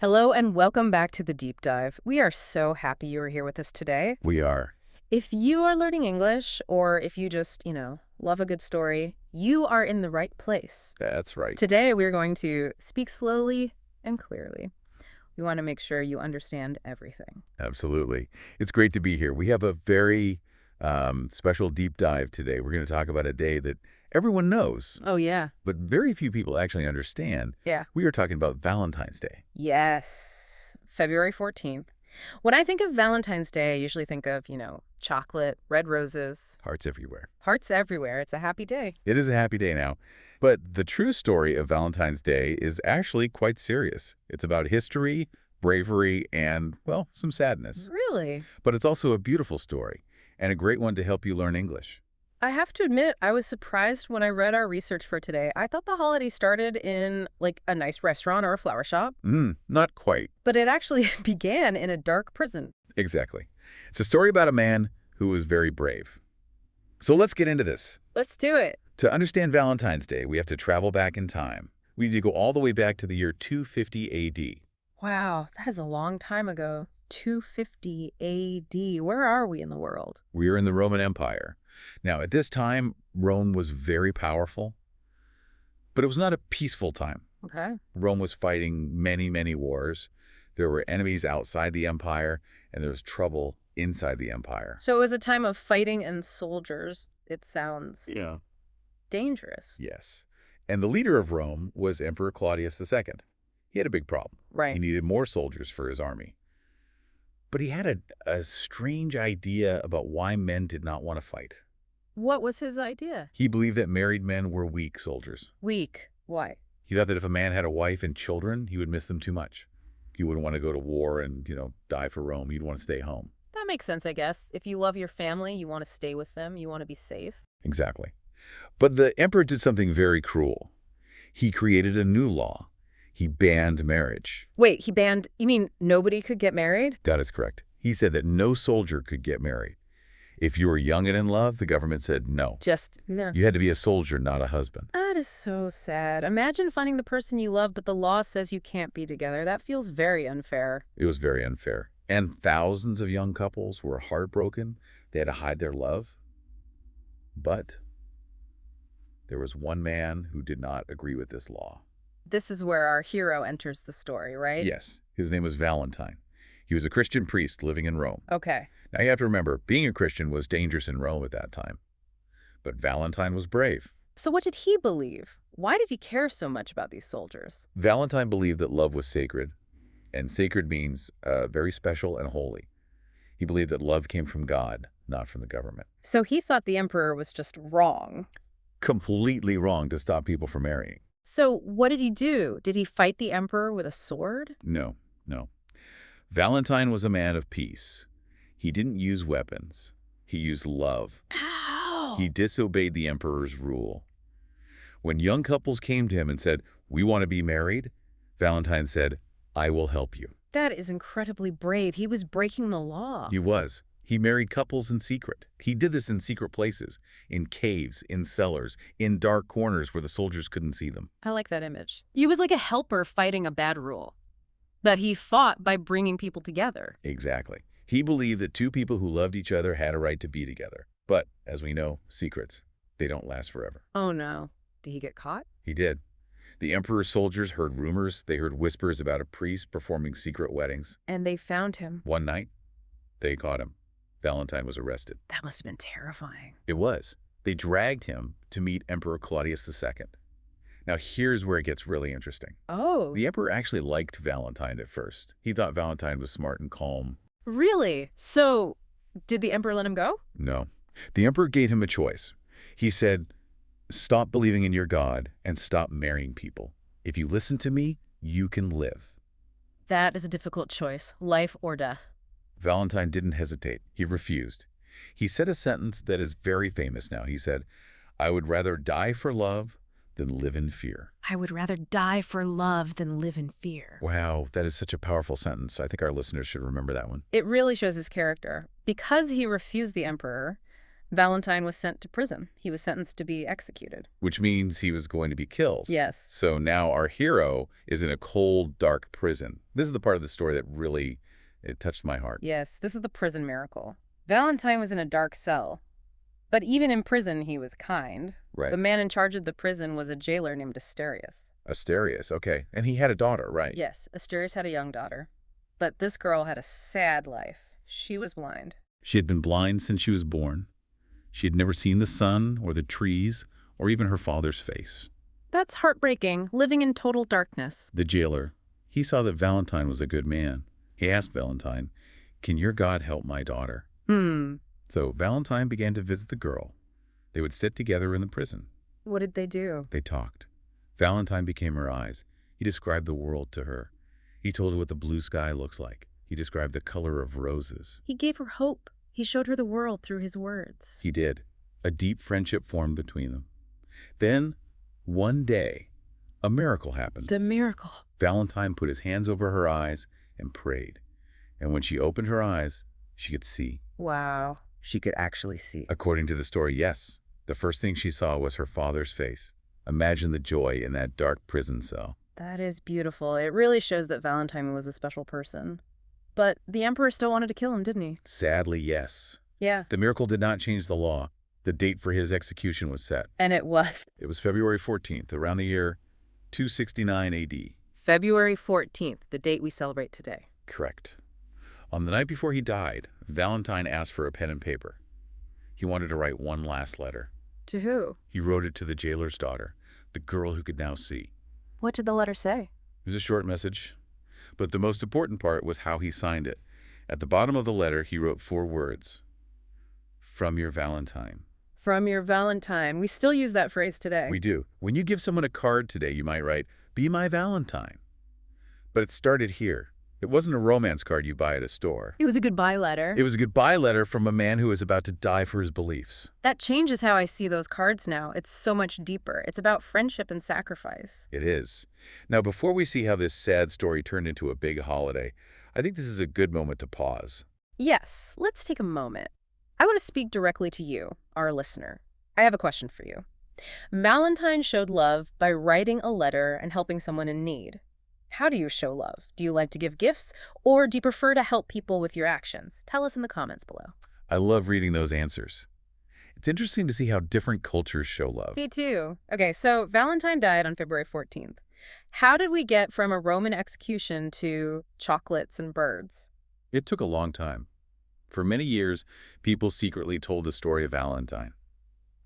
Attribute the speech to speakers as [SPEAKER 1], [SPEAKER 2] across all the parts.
[SPEAKER 1] Hello and welcome back to the Deep Dive. We are so happy you are here with us today.
[SPEAKER 2] We are.
[SPEAKER 1] If you are learning English or if you just, love a good story, you are in the right place.
[SPEAKER 2] That's right.
[SPEAKER 1] Today we're going to speak slowly and clearly. We want to make sure you understand everything.
[SPEAKER 2] Absolutely. It's great to be here. We have a very special deep dive today. We're going to talk about a day that everyone knows,
[SPEAKER 1] Oh, yeah.
[SPEAKER 2] but very few people actually understand.
[SPEAKER 1] Yeah.
[SPEAKER 2] We are talking about Valentine's Day.
[SPEAKER 1] Yes. February 14th. When I think of Valentine's Day, I usually think of, chocolate, red roses,
[SPEAKER 2] Hearts everywhere.
[SPEAKER 1] hearts everywhere. It's a happy day.
[SPEAKER 2] It is a happy day now. But the true story of Valentine's Day is actually quite serious. It's about history, bravery, and, well, some sadness.
[SPEAKER 1] Really?
[SPEAKER 2] But it's also a beautiful story and a great one to help you learn English.
[SPEAKER 1] I have to admit, I was surprised when I read our research for today. I thought the holiday started in, a nice restaurant or a flower shop,
[SPEAKER 2] Not quite.
[SPEAKER 1] but it actually began in a dark prison.
[SPEAKER 2] Exactly. It's a story about a man who was very brave. So let's get into this.
[SPEAKER 1] Let's do it.
[SPEAKER 2] To understand Valentine's Day, we have to travel back in time. We need to go all the way back to the year 250 A.D.
[SPEAKER 1] Wow, that is a long time ago. 250 A.D. Where are we in the world?
[SPEAKER 2] We are in the Roman Empire. Now, at this time, Rome was very powerful, but it was not a peaceful time.
[SPEAKER 1] Okay.
[SPEAKER 2] Rome was fighting many, many wars. There were enemies outside the empire, and there was trouble inside the empire.
[SPEAKER 1] So it was a time of fighting and soldiers. It sounds
[SPEAKER 2] Yeah.
[SPEAKER 1] dangerous.
[SPEAKER 2] Yes. And the leader of Rome was Emperor Claudius II. He had a big problem. He
[SPEAKER 1] Right.
[SPEAKER 2] needed more soldiers for his army. But he had a strange idea about why men did not want to fight.
[SPEAKER 1] What was his idea?
[SPEAKER 2] He believed that married men were weak soldiers.
[SPEAKER 1] Weak. Why?
[SPEAKER 2] He thought that if a man had a wife and children, he would miss them too much. He wouldn't want to go to war and, die for Rome. He'd want to stay home.
[SPEAKER 1] That makes sense, I guess. If you love your family, you want to stay with them, you want to be safe.
[SPEAKER 2] Exactly. But the emperor did something very cruel. He created a new law. He banned marriage.
[SPEAKER 1] Wait, you mean nobody could get married?
[SPEAKER 2] That is correct. He said that no soldier could get married. If you were young and in love, the government said no.
[SPEAKER 1] No.
[SPEAKER 2] You had to be a soldier, not a husband.
[SPEAKER 1] That is so sad. Imagine finding the person you love, but the law says you can't be together. That feels very unfair.
[SPEAKER 2] It was very unfair. And thousands of young couples were heartbroken. They had to hide their love. But there was one man who did not agree with this law.
[SPEAKER 1] This is where our hero enters the story, right?
[SPEAKER 2] Yes, his name was Valentine. He was a Christian priest living in Rome.
[SPEAKER 1] Okay.
[SPEAKER 2] Now you have to remember, being a Christian was dangerous in Rome at that time. But Valentine was brave.
[SPEAKER 1] So what did he believe? Why did he care so much about these soldiers?
[SPEAKER 2] Valentine believed that love was sacred, and sacred means very special and holy. He believed that love came from God, not from the government.
[SPEAKER 1] So he thought the emperor was just wrong.
[SPEAKER 2] Completely wrong to stop people from marrying.
[SPEAKER 1] So what did he do? Did he fight the emperor with a sword?
[SPEAKER 2] No. Valentine was a man of peace. He didn't use weapons. He used love.
[SPEAKER 1] Ow!
[SPEAKER 2] He disobeyed the emperor's rule. When young couples came to him and said, "We want to be married," Valentine said, "I will help you."
[SPEAKER 1] That is incredibly brave. He was breaking the law.
[SPEAKER 2] He was. He married couples in secret. He did this in secret places, in caves, in cellars, in dark corners where the soldiers couldn't see them.
[SPEAKER 1] I like that image. He was like a helper fighting a bad rule. But he fought by bringing people together.
[SPEAKER 2] Exactly. He believed that two people who loved each other had a right to be together. But, as we know, secrets, they don't last forever.
[SPEAKER 1] Oh no. Did he get caught?
[SPEAKER 2] He did. The emperor's soldiers heard rumors. They heard whispers about a priest performing secret weddings.
[SPEAKER 1] And they found him.
[SPEAKER 2] One night, they caught him. Valentine was arrested.
[SPEAKER 1] That must have been terrifying.
[SPEAKER 2] It was. They dragged him to meet Emperor Claudius II. Now, here's where it gets really interesting.
[SPEAKER 1] Oh.
[SPEAKER 2] The emperor actually liked Valentine at first. He thought Valentine was smart and calm.
[SPEAKER 1] Really? So, did the emperor let him go?
[SPEAKER 2] No. The emperor gave him a choice. He said, "Stop believing in your God and stop marrying people. If you listen to me, you can live."
[SPEAKER 1] That is a difficult choice. Life or death.
[SPEAKER 2] Valentine didn't hesitate. He refused. He said a sentence that is very famous now. He said, "I would rather die for love than live in fear."
[SPEAKER 1] I would rather die for love than live in fear.
[SPEAKER 2] Wow, that is such a powerful sentence. I think our listeners should remember that one.
[SPEAKER 1] It really shows his character. Because he refused the emperor, Valentine was sent to prison. He was sentenced to be executed.
[SPEAKER 2] which means he was going to be killed.
[SPEAKER 1] Yes.
[SPEAKER 2] So now our hero is in a cold, dark prison. This is the part of the story that really, it touched my heart.
[SPEAKER 1] Yes, this is the prison miracle. Valentine was in a dark cell. But even in prison, he was kind.
[SPEAKER 2] Right.
[SPEAKER 1] The man in charge of the prison was a jailer named Asterius.
[SPEAKER 2] Asterius, okay. And he had a daughter, right?
[SPEAKER 1] Yes, Asterius had a young daughter. But this girl had a sad life. She was blind.
[SPEAKER 2] She had been blind since she was born. She had never seen the sun or the trees or even her father's face.
[SPEAKER 1] That's heartbreaking, living in total darkness.
[SPEAKER 2] The jailer, he saw that Valentine was a good man. He asked Valentine, "Can your God help my daughter?" So Valentine began to visit the girl. They would sit together in the prison.
[SPEAKER 1] What did they do?
[SPEAKER 2] They talked. Valentine became her eyes. He described the world to her. He told her what the blue sky looks like. He described the color of roses.
[SPEAKER 1] He gave her hope. He showed her the world through his words.
[SPEAKER 2] He did. A deep friendship formed between them. Then, one day, a miracle happened.
[SPEAKER 1] The miracle.
[SPEAKER 2] Valentine put his hands over her eyes and prayed. And when she opened her eyes, she could see.
[SPEAKER 1] Wow. She could actually see.
[SPEAKER 2] According to the story, yes. The first thing she saw was her father's face. Imagine the joy in that dark prison cell.
[SPEAKER 1] That is beautiful. It really shows that Valentine was a special person. But the emperor still wanted to kill him, didn't he?
[SPEAKER 2] Sadly, yes.
[SPEAKER 1] Yeah.
[SPEAKER 2] The miracle did not change the law. The date for his execution was set.
[SPEAKER 1] And it was.
[SPEAKER 2] It was February 14th, around the year 269 AD.
[SPEAKER 1] February 14th, the date we celebrate today.
[SPEAKER 2] Correct. On the night before he died, Valentine asked for a pen and paper. He wanted to write one last letter.
[SPEAKER 1] To who?
[SPEAKER 2] He wrote it to the jailer's daughter, the girl who could now see.
[SPEAKER 1] What did the letter say?
[SPEAKER 2] It was a short message, but the most important part was how he signed it. At the bottom of the letter, he wrote 4 words. From your Valentine.
[SPEAKER 1] From your Valentine. We still use that phrase today.
[SPEAKER 2] We do. When you give someone a card today, you might write, "Be my Valentine." But it started here. It wasn't a romance card you buy at a store.
[SPEAKER 1] It was a goodbye letter.
[SPEAKER 2] It was a goodbye letter from a man who was about to die for his beliefs.
[SPEAKER 1] That changes how I see those cards now. It's so much deeper. It's about friendship and sacrifice.
[SPEAKER 2] It is. Now, before we see how this sad story turned into a big holiday, I think this is a good moment to pause.
[SPEAKER 1] Yes, let's take a moment. I want to speak directly to you, our listener. I have a question for you. Valentine showed love by writing a letter and helping someone in need. How do you show love? Do you like to give gifts, or do you prefer to help people with your actions? Tell us in the comments below.
[SPEAKER 2] I love reading those answers. It's interesting to see how different cultures show love.
[SPEAKER 1] Me too. Okay, so Valentine died on February 14th. How did we get from a Roman execution to chocolates and birds?
[SPEAKER 2] It took a long time. For many years, people secretly told the story of Valentine.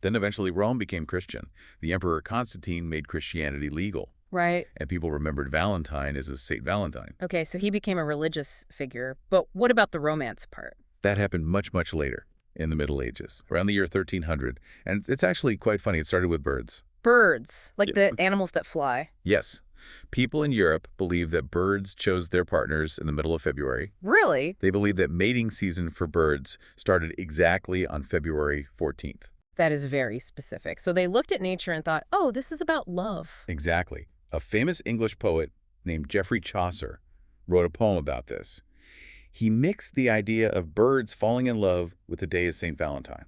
[SPEAKER 2] Then eventually Rome became Christian. The Emperor Constantine made Christianity legal.
[SPEAKER 1] Right.
[SPEAKER 2] And people remembered Valentine as a Saint Valentine.
[SPEAKER 1] Okay, so he became a religious figure. But what about the romance part?
[SPEAKER 2] That happened much, much later, in the Middle Ages, around the year 1300. And it's actually quite funny. It started with birds.
[SPEAKER 1] Birds, like
[SPEAKER 2] Yeah.
[SPEAKER 1] the animals that fly.
[SPEAKER 2] Yes. People in Europe believed that birds chose their partners in the middle of February.
[SPEAKER 1] Really?
[SPEAKER 2] They believed that mating season for birds started exactly on February 14th.
[SPEAKER 1] That is very specific. So they looked at nature and thought, oh, this is about love.
[SPEAKER 2] Exactly. A famous English poet named Geoffrey Chaucer wrote a poem about this. He mixed the idea of birds falling in love with the day of St. Valentine.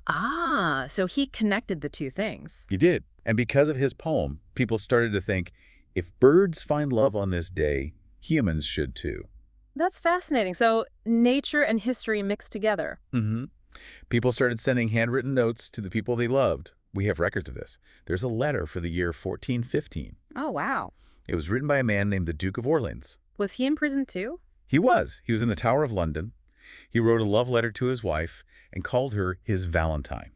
[SPEAKER 1] Ah, so he connected the two things.
[SPEAKER 2] He did. And because of his poem, people started to think, if birds find love on this day, humans should too.
[SPEAKER 1] That's fascinating. So nature and history mixed together.
[SPEAKER 2] Mm-hmm. People started sending handwritten notes to the people they loved. We have records of this. There's a letter for the year 1415.
[SPEAKER 1] Oh, wow.
[SPEAKER 2] It was written by a man named the Duke of Orleans.
[SPEAKER 1] Was he in prison too?
[SPEAKER 2] He was. He was in the Tower of London. He wrote a love letter to his wife and called her his Valentine.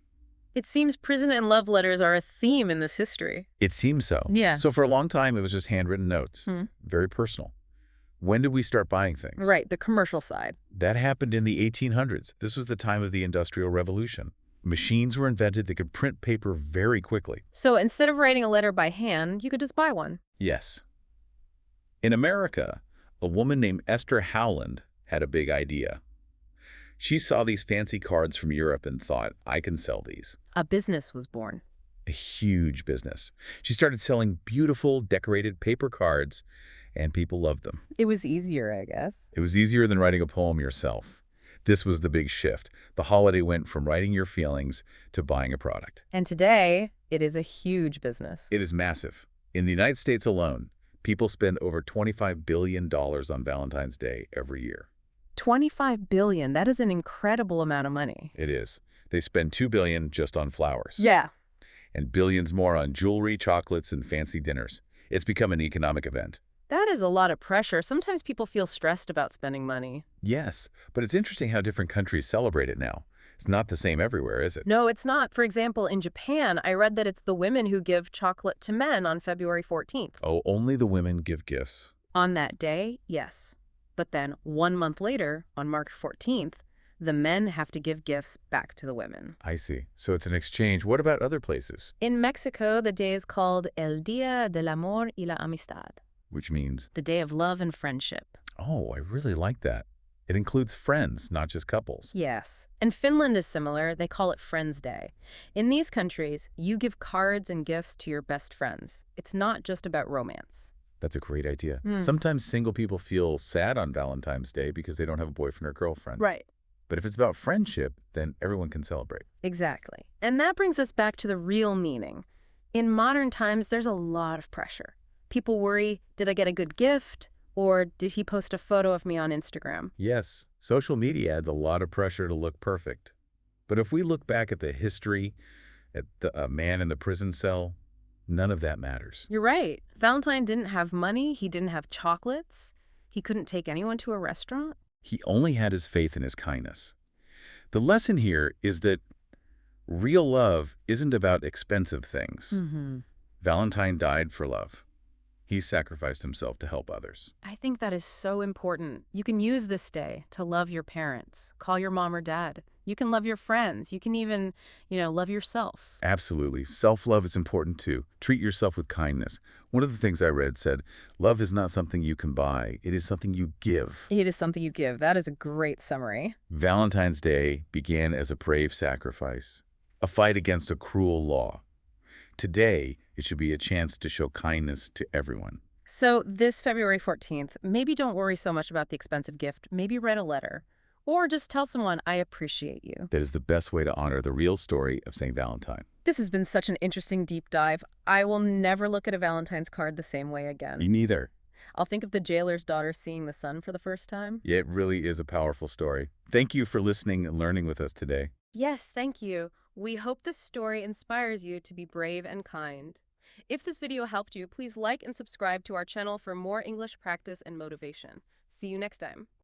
[SPEAKER 1] It seems prison and love letters are a theme in this history.
[SPEAKER 2] It seems so.
[SPEAKER 1] Yeah.
[SPEAKER 2] So for a long time, it was just handwritten notes. Very personal. When did we start buying things?
[SPEAKER 1] Right, the commercial side.
[SPEAKER 2] That happened in the 1800s. This was the time of the Industrial Revolution. Machines were invented that could print paper very quickly.
[SPEAKER 1] So instead of writing a letter by hand, you could just buy one.
[SPEAKER 2] Yes. In America, a woman named Esther Howland had a big idea. She saw these fancy cards from Europe and thought, I can sell these.
[SPEAKER 1] A business was born.
[SPEAKER 2] A huge business. She started selling beautiful, decorated paper cards, and people loved them.
[SPEAKER 1] It was easier, I guess.
[SPEAKER 2] It was easier than writing a poem yourself. This was the big shift. The holiday went from writing your feelings to buying a product.
[SPEAKER 1] And today, it is a huge business.
[SPEAKER 2] It is massive. In the United States alone, people spend over $25 billion on Valentine's Day every year.
[SPEAKER 1] 25 billion, that is an incredible amount of money.
[SPEAKER 2] It is. They spend $2 billion just on flowers.
[SPEAKER 1] Yeah.
[SPEAKER 2] And billions more on jewelry, chocolates, and fancy dinners. It's become an economic event.
[SPEAKER 1] That is a lot of pressure. Sometimes people feel stressed about spending money.
[SPEAKER 2] Yes, but it's interesting how different countries celebrate it now. It's not the same everywhere, is it?
[SPEAKER 1] No, it's not. For example, in Japan, I read that it's the women who give chocolate to men on February 14th.
[SPEAKER 2] Oh, only the women give gifts.
[SPEAKER 1] On that day, yes. But then 1 month later, on March 14th, the men have to give gifts back to the women.
[SPEAKER 2] I see. So it's an exchange. What about other places?
[SPEAKER 1] In Mexico, the day is called El Día del Amor y la Amistad,
[SPEAKER 2] Which means,
[SPEAKER 1] the day of love and friendship.
[SPEAKER 2] oh, I really like that. It includes friends, not just couples.
[SPEAKER 1] Yes. And Finland is similar. They call it Friends Day. In these countries, you give cards and gifts to your best friends. It's not just about romance.
[SPEAKER 2] That's a great idea.
[SPEAKER 1] Mm.
[SPEAKER 2] Sometimes single people feel sad on Valentine's Day because they don't have a boyfriend or girlfriend.
[SPEAKER 1] Right.
[SPEAKER 2] But if it's about friendship, then everyone can celebrate.
[SPEAKER 1] Exactly. And that brings us back to the real meaning. In modern times, there's a lot of pressure. People worry, did I get a good gift? Or did he post a photo of me on Instagram?
[SPEAKER 2] Yes, social media adds a lot of pressure to look perfect. But if we look back at the history, at the man in the prison cell, none of that matters.
[SPEAKER 1] You're right. Valentine didn't have money. He didn't have chocolates. He couldn't take anyone to a restaurant.
[SPEAKER 2] He only had his faith and his kindness. The lesson here is that real love isn't about expensive things.
[SPEAKER 1] Mm-hmm.
[SPEAKER 2] Valentine died for love. He sacrificed himself to help others.
[SPEAKER 1] I think that is so important. You can use this day to love your parents, call your mom or dad. You can love your friends. You can even, love yourself.
[SPEAKER 2] Absolutely. Self-love is important too. Treat yourself with kindness. One of the things I read said, love is not something you can buy. It is something you give.
[SPEAKER 1] It is something you give. That is a great summary.
[SPEAKER 2] Valentine's Day began as a brave sacrifice, a fight against a cruel law. Today, it should be a chance to show kindness to everyone.
[SPEAKER 1] So this February 14th, maybe don't worry so much about the expensive gift. Maybe write a letter. Or just tell someone, I appreciate you.
[SPEAKER 2] That is the best way to honor the real story of St. Valentine.
[SPEAKER 1] This has been such an interesting deep dive. I will never look at a Valentine's card the same way again.
[SPEAKER 2] Me neither.
[SPEAKER 1] I'll think of the jailer's daughter seeing the sun for the first time.
[SPEAKER 2] Yeah, it really is a powerful story. Thank you for listening and learning with us today.
[SPEAKER 1] Yes, thank you. We hope this story inspires you to be brave and kind. If this video helped you, please like and subscribe to our channel for more English practice and motivation. See you next time.